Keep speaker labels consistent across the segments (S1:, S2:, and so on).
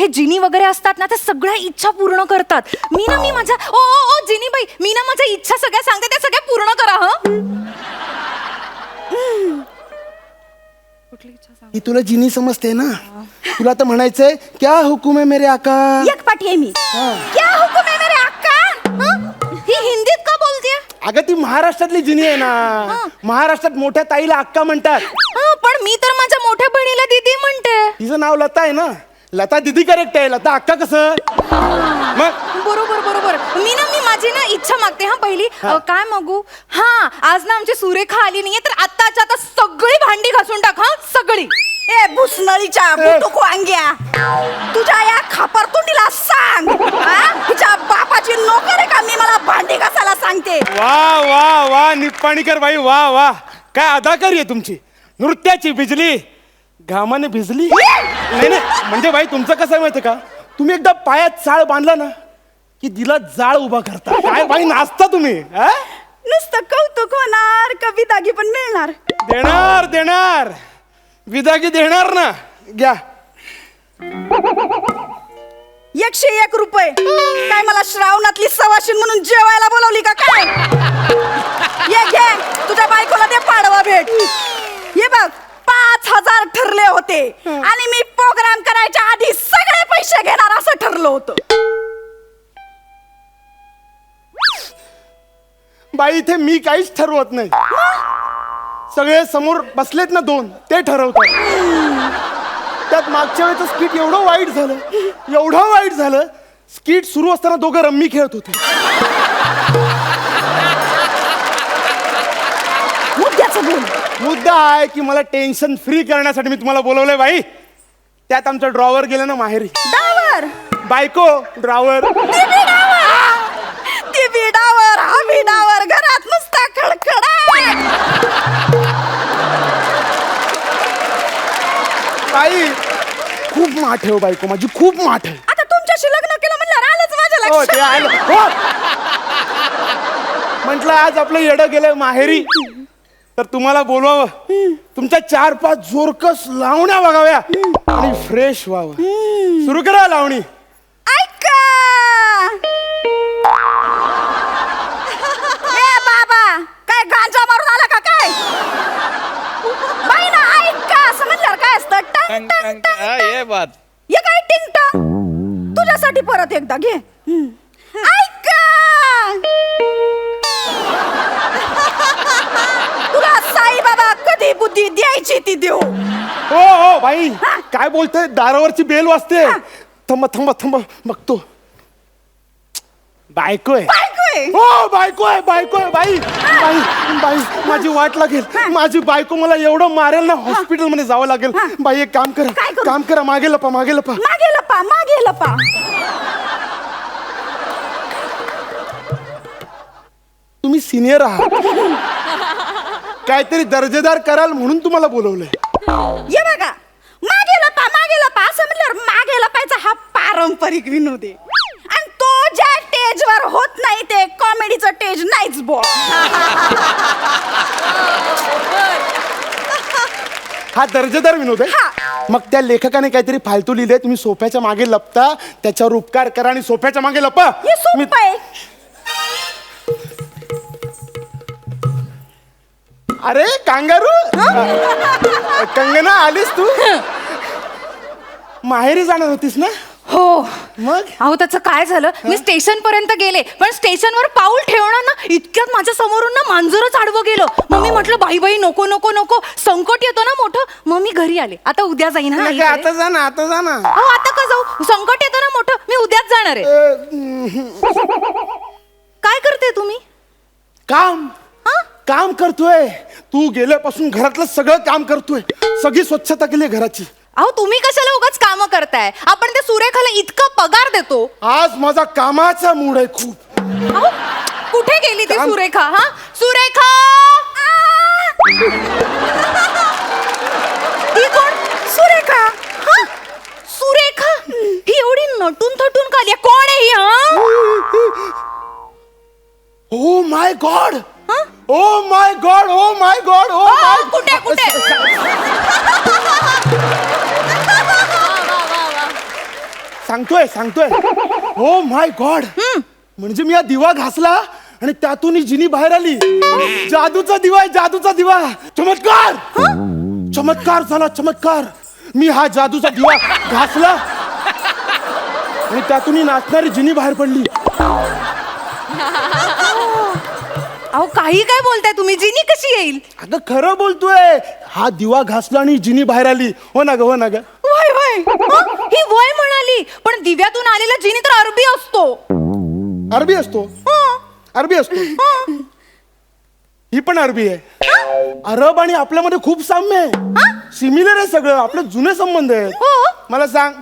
S1: हे जिनी वगैरे असतात ना, ते सगळ्या इच्छा पूर्ण करतात. मी माझ्या ओ ओ ओ जिनी बाई, मी ना माझ्या इच्छा सगळ्या सांगते, त्या सगळ्या पूर्ण करा. कुठली इच्छा सांग?
S2: ही तुला जिनी समजते ना. तुला तर म्हणायचंय क्या हुकुम है मेरे आका.
S1: एक पाठी आहे मी. क्या हुकुम है मेरे आका. ही हिंदीत का बोलतेय?
S2: अगं ती महाराष्ट्रातली जिनी आहे ना. महाराष्ट्रात मोठ्या ताईला अक्का म्हणतात.
S1: पण मी तर माझ्या मोठ्या बहिणीला दीदी म्हणते.
S2: तिचं नाव लता आहे ना. लता दीदी करेक्ट आहे. लता अक्का कसं मग.
S1: बरोबर बरोबर. मी माझी ना इच्छा मागते. हा पहिली काय मागू? हा आज ना आमची सुरेखा आली नाहीये, तर आत्ताच्या आता सगळी भांडी घासून टाक. हा सगळी. ए भुसनळीच्या बुटुको अंग्या, तुझ्या या खापरतोंडीला सांग, तुझ्या बापाची नोकर आहे का मी मला भांडी घासायला सांगते.
S2: वा वा वा निप्पाणीकर बाई, वा वा काय अदाकारी आहे तुमची. नृत्याची बिजली घामाने भिजली. नाही नाही म्हणजे बाई तुमचं कसं आहे माहितीये का, तुम्ही एकदा पायात चाळ बांधला ना की दिला जाळ उभा करता. काय बाई नाचता तुम्ही.
S1: नुसतं कौतुक होणार का विदागी पण मिळणार?
S2: देणार देणार विदागी देणार ना. घ्या
S1: 101 रुपये. काय मला श्रावणातली सवाशीण म्हणून जेवायला बोलवली का काय? ये घे तुझ्या बायकोला दे पाडवा भेट. हे बघ 5000 ठरले होते आणि मी प्रोग्राम करायच्या आधी सगळे पैसे घेणार असं ठरलं होतं.
S2: बाई इथे मी काहीच ठरवत नाही. सगळे समोर बसलेत ना दोन, ते ठरवतात. त्यात मागच्या वेळेचं स्किट एवढं वाईट झालं. स्किट सुरू असताना दोघं रम्मी खेळत होते. मुद्दा आहे की मला टेन्शन फ्री करण्यासाठी मी तुम्हाला बोलवलंय बाई. त्यात आमचं ड्रॉवर गेलं ना माहेरी. बायको ड्रॉवर.
S1: ती बिडावर हा बिडावर घरात नुसता खडखडा.
S2: बाई खूप माठ आहे बायको माझी, खूप माठ आहे.
S1: आता तुमच्याशी लग्न केलं म्हणल्यावर आलंच माझ्या
S2: हो ते
S1: लक्षात.
S2: आलं. हो म्हटलं आज आपलं येडं गेलं माहेरी, तर तुम्हाला बोलवावं. तुमच्या 4-5 जोरकस लावण्या बघाव्या आणि फ्रेश व्हावं. सुरू करा लावणी.
S1: ऐका ए बाबा, काय गांजा मारून आला का काय? बाई ना ऐका असं म्हणल्यावर काय असतं? टंग टंग टंग.
S3: ये बात.
S1: ये काय टिंग टंग? तुझ्यासाठी परत एकदा घे. ऐका तुला साई बाबा कधी बुद्धी द्यायची ती देऊ.
S2: हो हो बाई काय बोलते. दारावरची बेल वाजते. थांबा बघतो. बायको आहे. हो बायको आहे बाई. बाई माझी वाट लागेल. माझी बायको मला एवढं मारेल ना, हॉस्पिटल मध्ये जावं लागेल. बाई एक काम करा मागे लपा.
S1: मागे लपा.
S2: तुम्ही सिनियर आहात, काहीतरी दर्जेदार कराल म्हणून तुम्हाला बोलवलंय.
S1: ये बघा मागे लपा असं म्हणल्यावर मागे लपायचा हा पारंपरिक विनोद आहे. आणि तो ज्या स्टेजवर होत नाही ते कॉमेडीचं स्टेज नाहीच बो.
S2: हा दर्जेदार विनोद आहे. मग त्या लेखकाने काहीतरी फालतू लिहिले. तुम्ही सोफ्याच्या मागे लपता, त्याच्यावर उपकार करा आणि सोफ्याच्या मागे लपा.
S1: हे सोपं आहे.
S2: अरे कांगारू कंगना आलीस तू. माहेरी जाणार होतीस ना?
S1: हो
S2: मग
S1: अहो त्याचं काय झालं, मी स्टेशन पर्यंत गेले, पण स्टेशनवर पाऊल ठेवणार ना इतक्यात माझ्या समोरून ना मांजरच आडवं गेलं. मग मी म्हटलं बाई नको संकट येतो ना मोठं. मग मी घरी आले. आता उद्या जाईन. हा
S2: आता जा ना.
S1: अहो आता का जाऊ, संकट येतं ना मोठं. मी उद्याच जाणार आहे. काय करते तुम्ही?
S2: काम करतोय. तू गेल्यापासून घरातलं सगळं काम करतोय. सगळी स्वच्छता केली घराची.
S1: अहो तुम्ही कशाला उगाच काम करताय? आपण त्या सुरेखाला इतका पगार देतो.
S2: आज माझा कामाचा मूड आहे खूप.
S1: अहो कुठे गेली ती सुरेखा? हा सुरेखा ती कोण? सुरेखा. हा सुरेखा ही एवढी नटून थटून का आली? कोण आहे ही? हा
S2: ओ माय गॉड. कुठे सांगतोय हो माय गॉड म्हणजे मी हा दिवा घासला आणि त्यातून ही जिनी बाहेर आली. जादूचा दिवा आहे, जादूचा दिवा. चमत्कार चमत्कार झाला, चमत्कार. मी हा जादूचा दिवा घासला आणि त्यातून ही नाचणारी जिनी बाहेर पडली.
S1: अहो काही काय बोलताय तुम्ही, जिनी कशी येईल?
S2: अगं खरं बोलतोय, हा दिवा घासला आणि जिनी बाहेर आली. हो ना ग, हो ना ग.
S1: वय वय ही वय म्हणाली, पण दिव्यातून आलेला जिनी तर अरबी असतो.
S2: अरबी असतो, अरबी असतो. ही पण अरबी आहे. अरब आणि आपल्यामध्ये खूप साम्य आहे, सिमिलर आहे सगळं, आपले जुने संबंध आहेत.
S1: हो.
S2: मला सांग,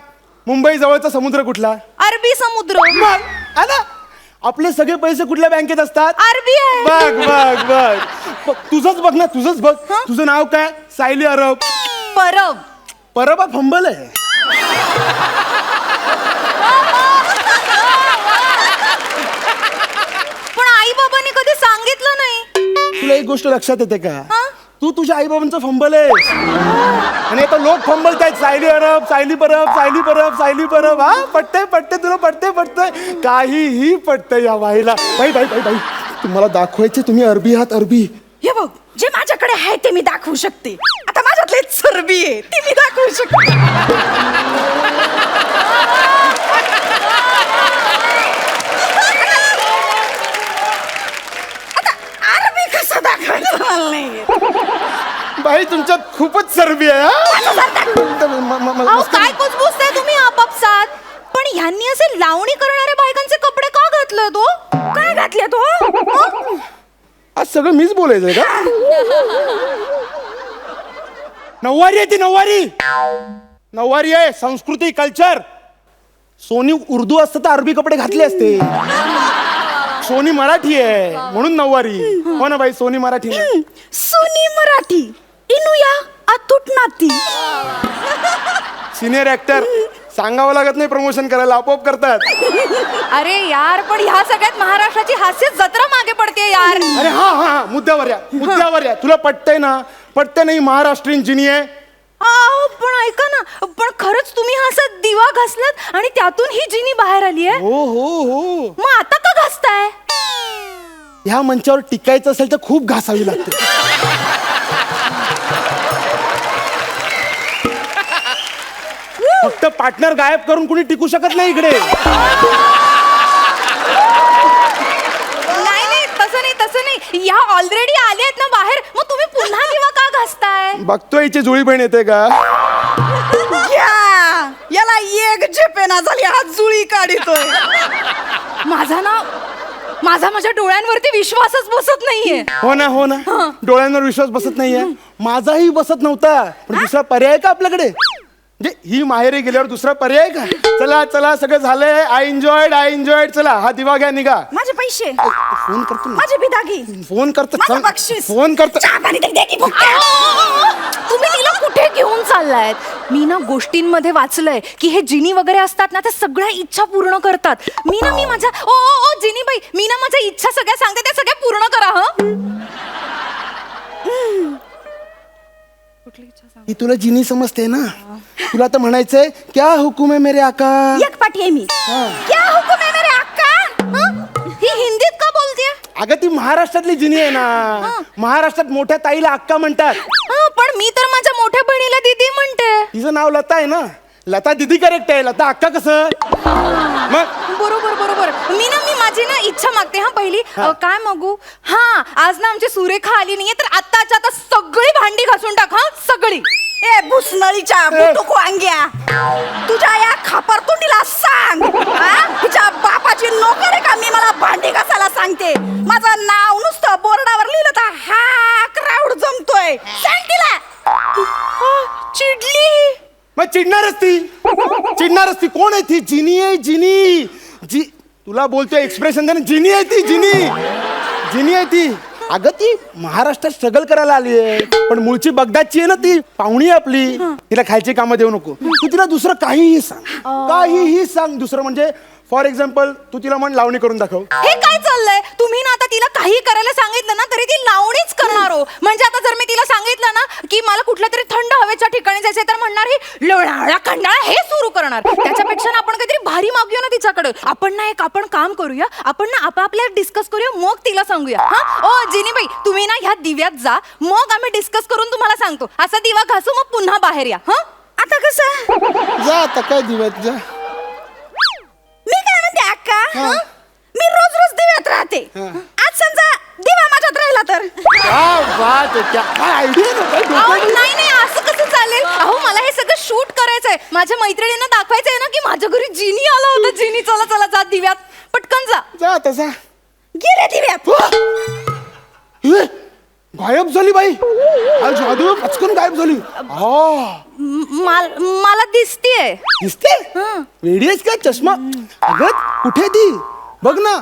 S2: मुंबई जवळचा समुद्र कुठला?
S1: अरबी समुद्र.
S2: मग, आला. आपले सगळे पैसे कुठल्या बँकेत असतात?
S1: RBI.
S2: बघ बघ बघ तुझंच बघ ना, तुझंच बघ. तुझं नाव काय? सायली अरब.
S1: परब.
S2: परब हा फंबल आहे.
S1: पण आई बाबांनी कधी सांगितलं नाही.
S2: तुला एक गोष्ट लक्षात येते का? तू तुझ्या आई बाबांचं फंबल आहेस आणि आता लोक फंबलतायत. सायली अरब, सायली परब, सायली परब, सायली परब. हा पटतंय पटतंय, तुला पटतंय काहीही पटतंय या बाईला. बाई बाई बाई बाई तुम्हाला दाखवायचे, तुम्ही अरबी आहात, अरबी.
S1: हे बघ, जे माझ्याकडे आहे ते मी दाखवू शकते. आता माझ्यातले चरबी आहे ती मी दाखवू शकते. कसं दाखवायचं मला नाही.
S2: बाई तुमच्यात खूपच चरबी आहे.
S1: अहो, काय कुजबुजताय तुम्ही आपापसात? पण ह्यांनी असे लावणी करणाऱ्या बायकांचे कपडे का घातले तो? काय घातले तो?
S2: आज सगळं मीच बोलायचंय का? नऊवारी आहे ती, नऊवारी. नऊवारी आहे, संस्कृती, कल्चर. सोनी उर्दू असतं तर अरबी कपडे घातले असते. सोनी मराठी आहे म्हणून नऊवारी. हो ना बाई, सोनी मराठी नाही.
S1: सोनी मराठी इनुया अतुट नाती.
S2: सिनियर ऍक्टर, सांगावं लागत नाही प्रमोशन करायला, आपोआप करतात.
S1: अरे यार, पण ह्या सगळ्यात महाराष्ट्राची हास्य जत्रा मागे पडते यार.
S2: अरे हा हा मुद्द्यावर या, मुद्द्यावर या. तुला पटतंय ना? पटतंय नाही महाराष्ट्रीयन जिनी आहे.
S1: पण ऐका ना, पण खरंच तुम्ही हा असा दिवा घासलात आणि त्यातून ही जिनी बाहेर आली आहे?
S2: हो हो हो.
S1: मग आता का घासताय?
S2: ह्या मंचावर टिकायचं असेल तर खूप घासावी लागते. फक्त पार्टनर गायब करून कुणी टिकू शकत नाही इकडे.
S1: नाही, तसं नाही. ह्या ऑलरेडी आले आहेत ना बाहेर, मग तुम्ही पुन्हा दिवा का घासताय?
S2: बघतोय हिची जुळी बहीण येते का?
S1: याला एक झेपेना झाली, हा जुळी काढितोय. माझ्या डोळ्यांवरती विश्वासच बसत नाहीये.
S2: हो ना डोळ्यांवर विश्वास बसत नाहीये. माझाही बसत नव्हता, पण दुसरा पर्याय का आपल्याकडे? म्हणजे ही माहेरी गेल्यावर दुसरा पर्याय का? चला सगळं झालंय. I enjoyed. चला हा दिवा घ्या, निघा.
S1: माझे पैसे,
S2: फोन करतो ना.
S1: माझे बिदागी,
S2: फोन करतो,
S1: माझं बक्षीस.
S2: फोन करतो.
S1: तुम्ही तिला कुठे घेऊन चाललायत? मी ना गोष्टींमध्ये वाचलंय की हे जिनी वगैरे असतात ना, त्या सगळ्या इच्छा पूर्ण करतात. मी माझ्या ओ जिनी बाई, मी ना माझ्या इच्छा सगळ्या सांगते, त्या सगळ्या पूर्ण करा.
S2: ही तुला जिनी समजते ना? तुला तर म्हणायचंय क्या हुकुम है मेरे आका.
S1: एक पाठी आहे मी. क्या हुकुम है मेरे आका? ही हिंदीत का बोलतेय?
S2: अगं ती महाराष्ट्रातली जिनी आहे ना. महाराष्ट्रात मोठ्या ताईला अक्का म्हणतात.
S1: पण मी तर माझ्या मोठ्या बहिणीला दीदी म्हणते.
S2: तिचं नाव लता आहे ना. लता दीदी करेक्ट आहे, लता अक्का कसं? मग
S1: बरोबर. मी माझी ना इच्छा मागते. पहिली काय मागू? आज ना आमची सुरेखा आली नाहीये, तर आत्ताच्या आता सगळी भांडी घासून टाक. सगळी. ए भुसनळीच्या बुटुको अंग्या, तुझ्या या खापरतोंडीला सांग, तिच्या बापाची नोकर आहे का मी मला भांडी घासायला सांगते? माझं नाव नुसतं बोर्डावर लिहिलं तर हा क्राऊड जमतोय. सांग तिला. चिडली.
S2: मग चिडणारच ती. कोण आहे ती? जिनी आहे, जिनी. तुला बोलतोय एक्सप्रेशन दे ना. जिनी आहे ती. अगं ती महाराष्ट्रात स्ट्रगल करायला आली आहे, पण मूळची बगदादची आहे ना ती, पाहुणी आहे आपली. तिला खायची कामं देऊ नको. तू तिला दुसरं काहीही सांग दुसरं म्हणजे फॉर एक्झाम्पल तू तिला म्हण लावणी करून दाखव.
S1: हे काय चाललंय तुम्ही ना? आता तिला काही करायला सांगितलं ना तरी ती लावणीच करणार हो. म्हणजे आता जर मी तिला सांगितलं ना की मला कुठल्या तरी थंड हवेच्या ठिकाणी जायचंय तर म्हणणार ही लोळाळा कंडाळा हे सुरू करणार. त्याच्यापेक्षा ना आपण काहीतरी भारी मागूया ना तिच्याकडे. आपण काम करूया, आपण ना आपापल्या डिस्कस करूया, मग तिला सांगूया. हा ओ जिनीबाई, तुम्ही ना ह्या दिव्यात जा, मग आम्ही डिस्कस करून तुम्हाला सांगतो. असा दिवा घासू मग पुन्हा बाहेर या. हा आता कसं
S2: जा आता काय दिव्यात जा.
S1: मी काय म्हणते अक्का, मी रोज रोज दिव्यात राहते. आज समजा दिवा माझ्यात राहिला तर नाही असं कसं चालेल? अहो मला हे सगळं शूट करायचंय. माझ्या मैत्रिणींना दाखवायचंय ना की माझ्या घरी जिनी आला होता. जिनी चला चला जा दिव्यात, पटकन जा.
S2: जा तसा
S1: गेले दिव्यात.
S2: गायब झाली बाई. जादू पचकन गायब झाली.
S1: मला दिसतीये.
S2: दिसते वेडी आहेस का? चष्मा अगं कुठे ती बघ ना.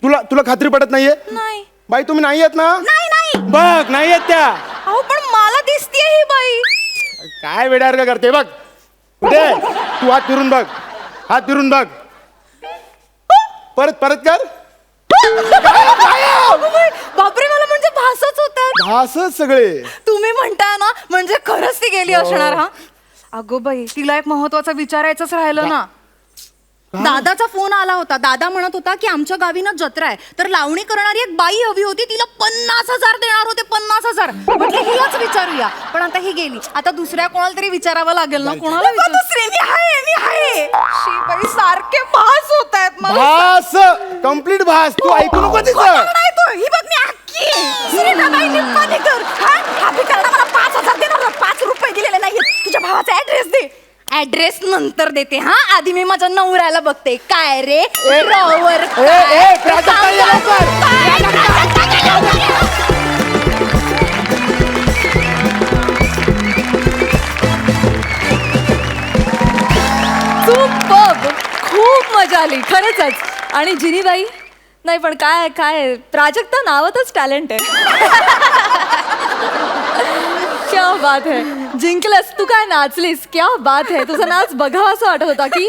S2: तुला खात्री पडत नाहीये?
S1: नाही
S2: बाई तुम्ही नाही येत ना?
S1: नाही
S2: बघ नाही येत त्या.
S1: अहो पण मला दिसतीये ही बाई.
S2: काय वेड्यासारखं करते बघ. कुठे तू हात फिरून बघ. हात फिरून बघ. परत कर.
S1: बापरे, मला म्हणजे भासच होतात.
S2: भासच सगळे
S1: तुम्ही म्हणताय ना म्हणजे खरंच ती गेली असणार. हा अगो बाई, तिला एक महत्वाचं विचारायचंच राहिलं ना. दादाचा फोन आला होता. दादा म्हणत होता की आमच्या गावी ना जत्रा आहे, तर लावणी करणारी एक बाई हवी होती. तिला 50,000 देणार होते. 50,000. म्हटलं हिलाच विचारूया, पण आता ही गेली. आता दुसऱ्या कोणाला तरी विचारावं लागेल ना. कोणाला दुसरे? मी आहे. शी बाई, सारखे भास होत आहेत मला.
S2: भास कम्प्लीट भास. तू ऐकू नको तिचं.
S1: नाही तो ही बघ मी अक्की सुनीताबाई निप्पाणीकर. हा भिकारला मला 5,000 देणार. 5 रुपये दिलेले नाहीये. तुझ्या भावाचा ऍड्रेस दे. ऍड्रेस नंतर देते. हा आधी मी माझ्या नवऱ्याला बघते. काय रे रॉवर
S3: खूप मजा आली खरंच. आणि जिनीबाई नाही पण काय प्राजक्ता नावातच टॅलेंट आहे. क्या बात है. जिंकलंस तू. काय नाचलीस. क्या बात है. तुझा नाच बघावा असं वाटत होता की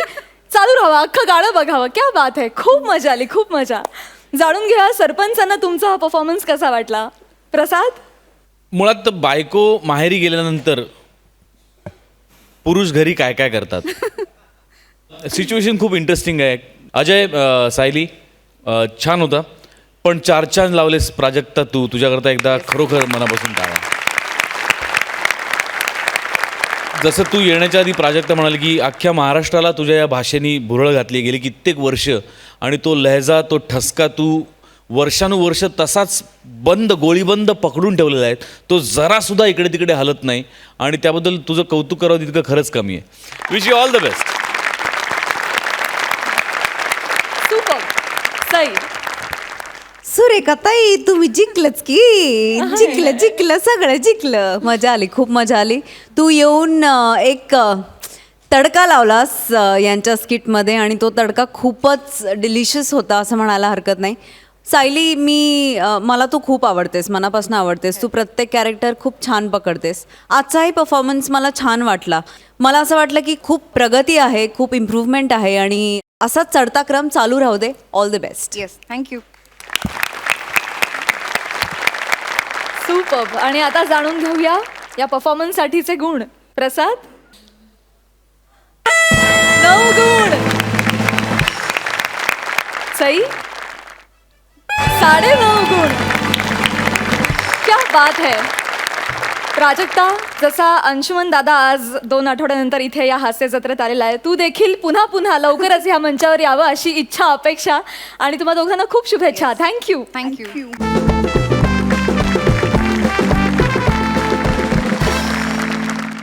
S3: चालू राहावं, अख्खं गाणं बघावं. क्या बात है. खूप मजा आली. खूप मजा. जाणून घ्या सरपंचांना तुमचा हा परफॉर्मन्स कसा वाटला. प्रसाद,
S4: मुळात बायको माहेरी गेल्यानंतर पुरुष घरी काय काय करतात. सिच्युएशन खूप इंटरेस्टिंग आहे. अजय, सायली छान होता, पण 4 चांद लावलेस प्राजक्ता. तुझ्याकरता एकदा खरोखर मनापासून टाळ्या. जसं तू येण्याच्या आधी प्राजक्ता म्हणाली की अख्ख्या महाराष्ट्राला तुझ्या या भाषेने भुरळ घातली गेली कित्येक वर्ष, आणि तो लहजा, तो ठसका तू वर्षानुवर्ष तसाच गोळीबंद पकडून ठेवलेला आहे. तो जरासुद्धा इकडे तिकडे हलत नाही, आणि त्याबद्दल तुझं कौतुक करावं तितकं खरंच कमी आहे. Wish you all the best.
S3: Super. Sai,
S5: Surekha ताई तुम्ही जिंकलच की. जिंकलं सगळं जिंकलं. मजा आली, खूप मजा आली. तू येऊन एक तडका लावलास यांच्या स्किटमध्ये, आणि तो तडका खूपच डिलिशियस होता असं म्हणायला हरकत नाही. सायली, मला तू खूप आवडतेस, मनापासून आवडतेस. तू प्रत्येक कॅरेक्टर खूप छान पकडतेस. आजचाही परफॉर्मन्स मला छान वाटला. मला असं वाटलं की खूप प्रगती आहे, खूप इम्प्रूव्हमेंट आहे, आणि असाच चढता क्रम चालू राहू दे. All the best.
S1: Yes, thank you.
S3: Super. आणि आता जाणून घेऊया या परफॉर्मन्ससाठीचे गुण. प्रसाद, 9 गुण. सई, 9.5 गुण. क्या बात है. प्राजक्ता, जसा अंशुमन दादा आज 2 आठवड्यानंतर इथे या हास्य जत्रेत आलेला आहे, तू देखील पुन्हा पुन्हा लवकरच या मंचावर यावं अशी इच्छा, अपेक्षा, आणि तुम्हा दोघांना खूप शुभेच्छा. थँक्यू.